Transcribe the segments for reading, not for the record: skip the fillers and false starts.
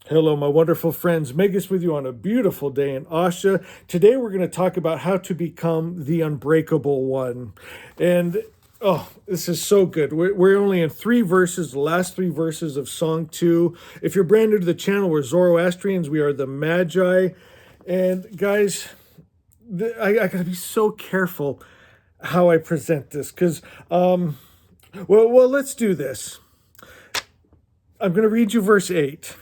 Hello, my wonderful friends. Megas with you on a beautiful day in Asha. Today we're going to talk about how to become the unbreakable one. And this is so good. We're only in three verses, the last three verses of Song 2. If you're brand new to the channel, we're Zoroastrians. We are the Magi. And guys, I got to be so careful how I present this because, let's do this. I'm going to read you verse 8.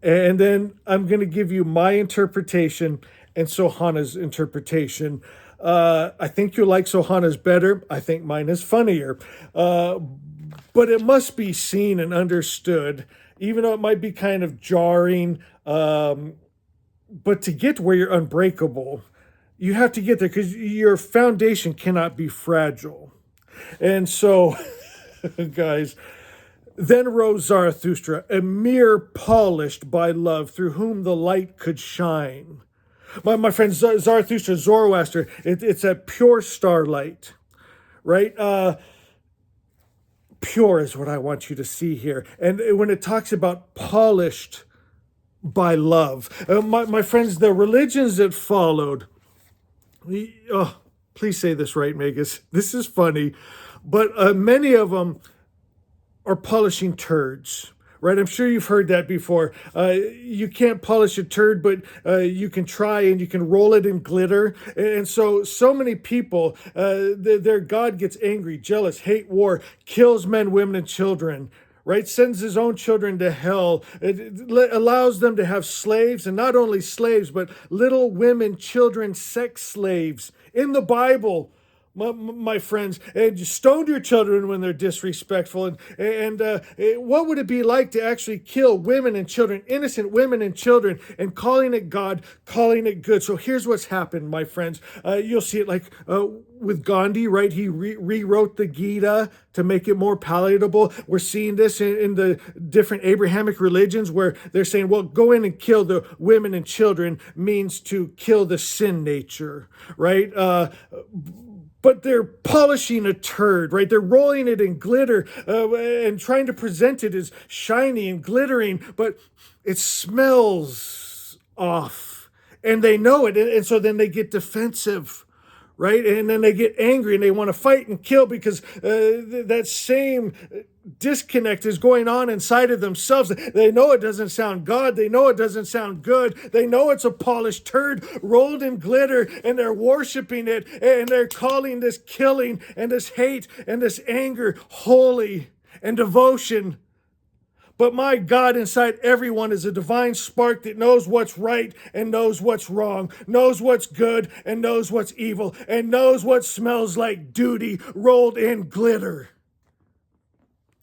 And then I'm going to give you my interpretation and Sohana's interpretation. I think you like Sohana's better. I think mine is funnier. But it must be seen and understood, even though it might be kind of jarring. But to get where you're unbreakable, you have to get there because your foundation cannot be fragile. And so, guys, then rose Zarathustra, a mere polished by love, through whom the light could shine. My friend Zarathustra, Zoroaster, it's a pure starlight, right? Pure is what I want you to see here. And when it talks about polished by love, my friends, the religions that followed, please say this right, Megas. This is funny, but many of them are polishing turds, right? I'm sure you've heard that before. You can't polish a turd, but you can try and you can roll it in glitter. And so many people, their God gets angry, jealous, hate war, kills men, women, and children, right? Sends his own children to hell. It allows them to have slaves, and not only slaves, but little women, children, sex slaves in the Bible. My friends, and you stoned your children when they're disrespectful. And what would it be like to actually kill women and children, innocent women and children, and calling it God, calling it good? So here's what's happened, my friends. You'll see it like with Gandhi, right? He rewrote the Gita to make it more palatable. We're seeing this in the different Abrahamic religions where they're saying, well, go in and kill the women and children means to kill the sin nature, right? But they're polishing a turd, right? They're rolling it in glitter and trying to present it as shiny and glittering, but it smells off. And they know it. And so then they get defensive, right? And then they get angry and they want to fight and kill because that same disconnect is going on inside of themselves. They know it doesn't sound God. They know it doesn't sound good. They know it's a polished turd rolled in glitter, and they're worshiping it, and they're calling this killing and this hate and this anger holy and devotion. But my God, inside everyone is a divine spark that knows what's right and knows what's wrong, knows what's good and knows what's evil, and knows what smells like duty rolled in glitter.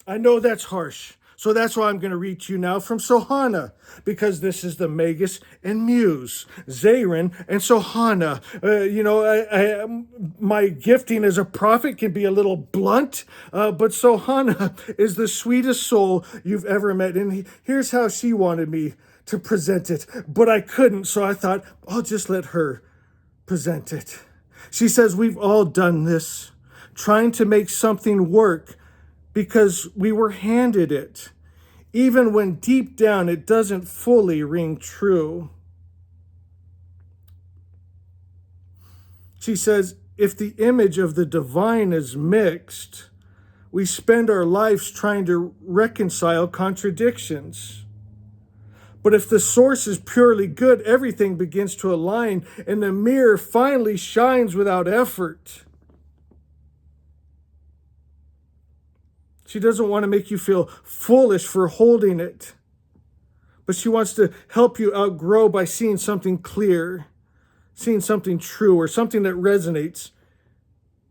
I know that's harsh, so that's why I'm going to read to you now from Sohana, because this is the Magus and Muse, Zarin and Sohana. My gifting as a prophet can be a little blunt, but Sohana is the sweetest soul you've ever met, and here's how she wanted me to present it, but I couldn't, so I thought I'll just let her present it. She says, we've all done this, trying to make something work because we were handed it, even when deep down it doesn't fully ring true. She says, if the image of the divine is mixed, we spend our lives trying to reconcile contradictions. But if the source is purely good, everything begins to align, and the mirror finally shines without effort. She doesn't want to make you feel foolish for holding it, but she wants to help you outgrow by seeing something clear, seeing something true, or something that resonates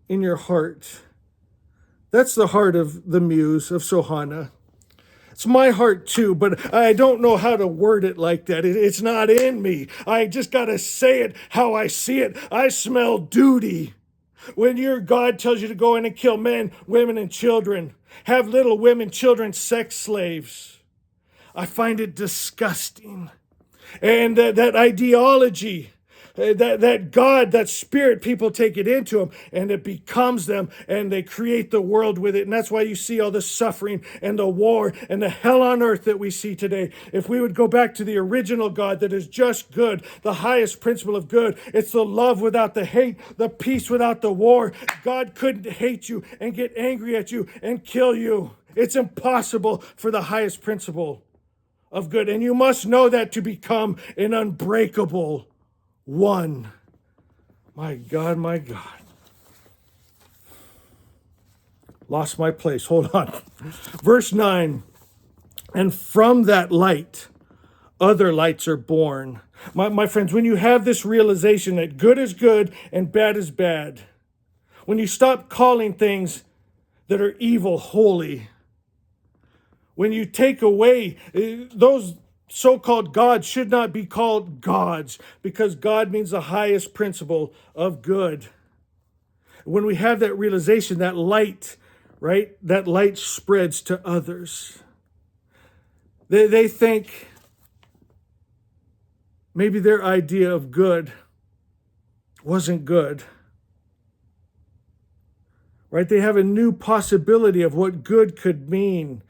in your heart. That's the heart of the Muse of Sohana. It's my heart too, but I don't know how to word it like that. It's not in me. I just got to say it how I see it. I smell duty. When your God tells you to go in and kill men, women, and children, have little women, children, sex slaves, I find it disgusting. And that ideology That God, that spirit, people take it into them and it becomes them and they create the world with it. And that's why you see all the suffering and the war and the hell on earth that we see today. If we would go back to the original God that is just good, the highest principle of good, it's the love without the hate, the peace without the war. God couldn't hate you and get angry at you and kill you. It's impossible for the highest principle of good. And you must know that to become an unbreakable one. My God, my God. Lost my place. Hold on. Verse 9. And from that light, other lights are born. My friends, when you have this realization that good is good and bad is bad, when you stop calling things that are evil holy, when you take away those so-called gods should not be called gods, because God means the highest principle of good. When we have that realization, that light, right? That light spreads to others. They think maybe their idea of good wasn't good. Right? They have a new possibility of what good could mean.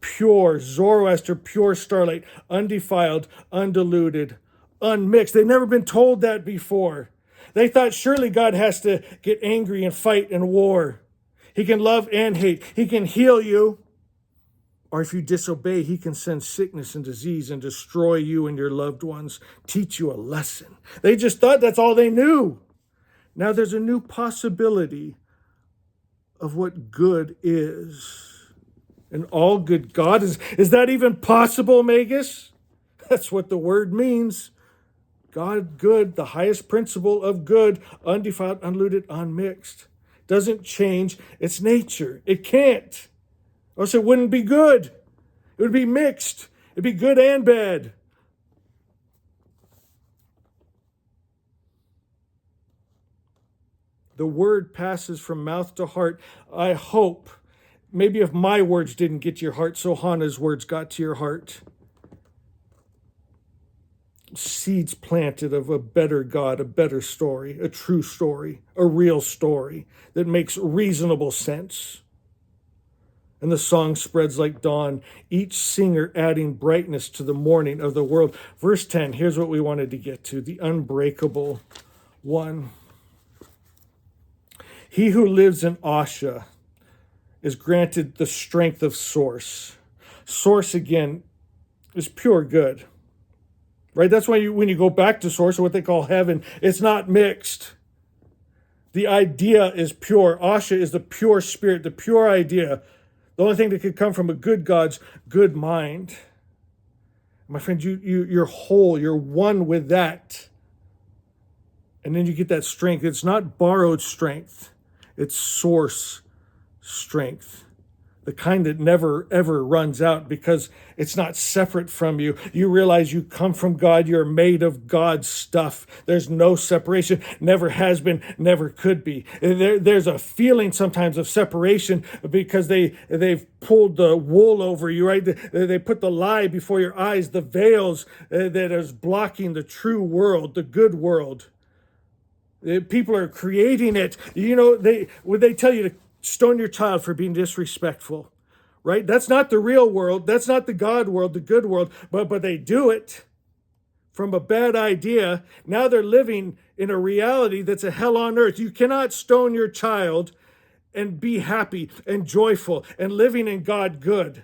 Pure Zoroaster, pure starlight, undefiled, undiluted, unmixed. They've never been told that before. They thought surely God has to get angry and fight and war. He can love and hate. He can heal you. Or if you disobey, he can send sickness and disease and destroy you and your loved ones, teach you a lesson. They just thought that's all they knew. Now there's a new possibility of what good is. And all good God is that even possible, Magus? That's what the word means. God good, the highest principle of good, undefiled, undiluted, unmixed. Doesn't change its nature. It can't. Or else it wouldn't be good. It would be mixed. It'd be good and bad. The word passes from mouth to heart. I hope. Maybe if my words didn't get to your heart, so Hannah's words got to your heart. Seeds planted of a better God, a better story, a true story, a real story that makes reasonable sense. And the song spreads like dawn, each singer adding brightness to the morning of the world. Verse 10, here's what we wanted to get to, the unbreakable one. He who lives in Asha is granted the strength of source. Source, again, is pure good. Right? That's why when you go back to source, or what they call heaven, it's not mixed. The idea is pure. Asha is the pure spirit, the pure idea. The only thing that could come from a good God's good mind. My friend, you're whole. You're one with that. And then you get that strength. It's not borrowed strength. It's source strength. The kind that never, ever runs out because it's not separate from you. You realize you come from God. You're made of God's stuff. There's no separation. Never has been, never could be. There's a feeling sometimes of separation because they've pulled the wool over you, right? They put the lie before your eyes, the veils that is blocking the true world, the good world. People are creating it. You know, they tell you to stone your child for being disrespectful, right? That's not the real world. That's not the God world, the good world, but they do it from a bad idea. Now they're living in a reality that's a hell on earth. You cannot stone your child and be happy and joyful and living in God good.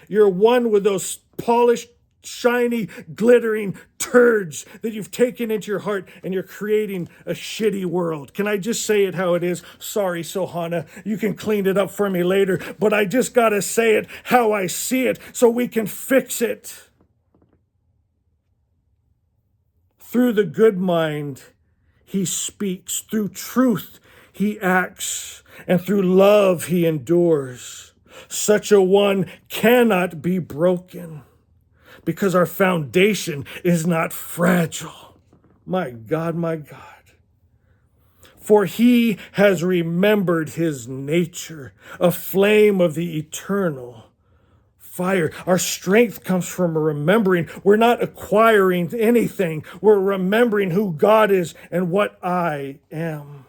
You're one with those polished, shiny, glittering turds that you've taken into your heart, and you're creating a shitty world. Can I just say it how it is? Sorry, Sohana. You can clean it up for me later, but I just got to say it how I see it so we can fix it. Through the good mind, he speaks. Through truth, he acts. And through love, he endures. Such a one cannot be broken, because our foundation is not fragile. My God, my God. For he has remembered his nature, a flame of the eternal, fire. Our strength comes from remembering. We're not acquiring anything. We're remembering who God is and what I am.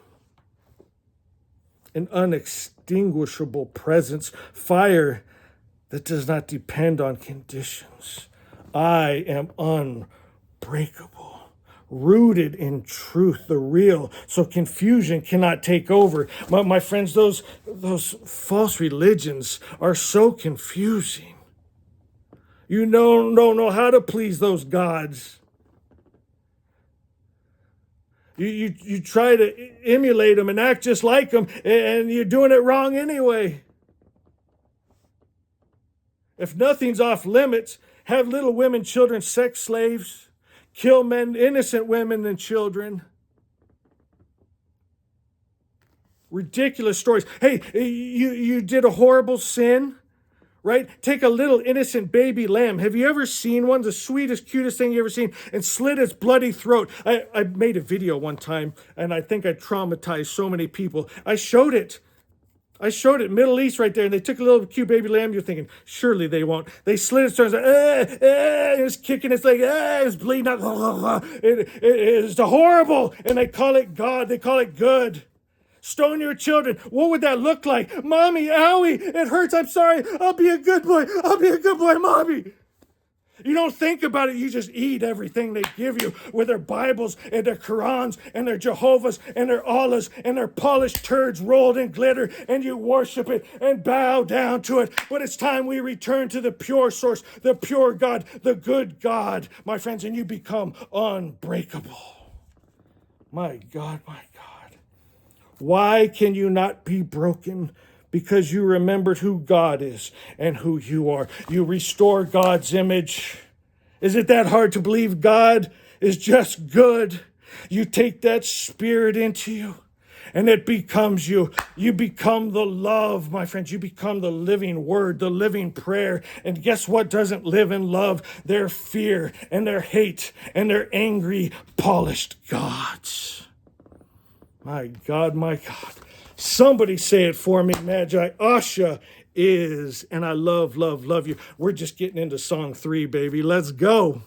An unextinguishable presence, fire that does not depend on conditions. I am unbreakable, rooted in truth, the real, so confusion cannot take over. My friends, those false religions are so confusing. You don't know how to please those gods. You try to emulate them and act just like them, and you're doing it wrong anyway. If nothing's off limits, have little women, children, sex slaves, kill men, innocent women and children. Ridiculous stories. Hey, you did a horrible sin, right? Take a little innocent baby lamb. Have you ever seen one? The sweetest, cutest thing you ever seen, and slit its bloody throat. I made a video one time, and I think I traumatized so many people. I showed it, Middle East right there, and they took a little cute baby lamb. You're thinking, surely they won't. They slit its throat, it's kicking its leg, it's bleeding out. It's horrible, and they call it God. They call it good. Stone your children. What would that look like? Mommy, owie, it hurts. I'm sorry. I'll be a good boy. Mommy. You don't think about it. You just eat everything they give you with their Bibles and their Qurans and their Jehovah's and their Allahs and their polished turds rolled in glitter, and you worship it and bow down to it. But it's time we return to the pure source, the pure God, the good God, my friends, and you become unbreakable. My God. Why can you not be broken? Because you remembered who God is and who you are. You restore God's image. Is it that hard to believe God is just good? You take that spirit into you and it becomes you. You become the love, my friends. You become the living word, the living prayer. And guess what doesn't live in love? Their fear and their hate and their angry, polished gods. My God. Somebody say it for me, Magi. Asha is, and I love you. We're just getting into song 3, baby. Let's go.